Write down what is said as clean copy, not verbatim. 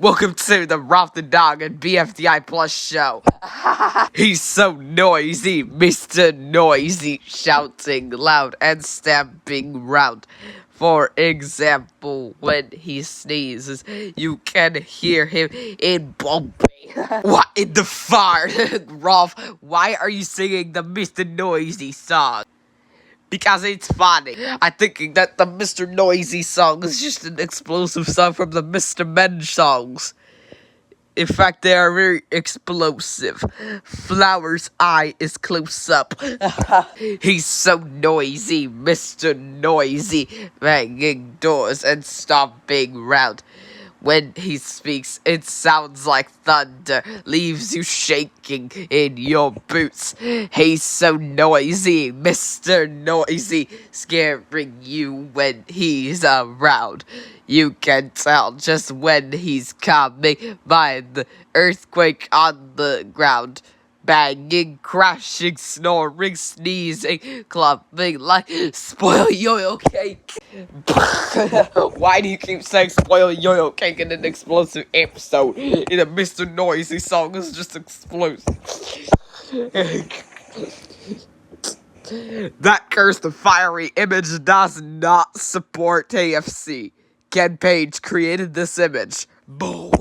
Welcome to the Rowlf the Dog and BFDI Plush show. He's so noisy, Mr. Noisy, shouting loud and stamping round. For example, when he sneezes, you can hear him in Bombay. What in the fart? Rowlf, why are you singing the Mr. Noisy song? Because it's funny. I'm thinking that the Mr. Noisy song is just an explosive song from the Mr. Men songs. In fact, they are very explosive. Flower's eye is close up. He's so noisy, Mr. Noisy, banging doors and stomping round. When he speaks, it sounds like thunder, leaves you shaking in your boots. He's so noisy, Mr. Noisy, scaring you when he's around. You can tell just when he's coming by the earthquake on the ground. Banging, crashing, snoring, sneezing, clumping like spoil yo-yo cake. Why do you keep saying spoil yo-yo cake in an explosive episode? In a Mr. Noisy song is just explosive. That cursed fiery image does not support AFC. Ken Page created this image. Boom.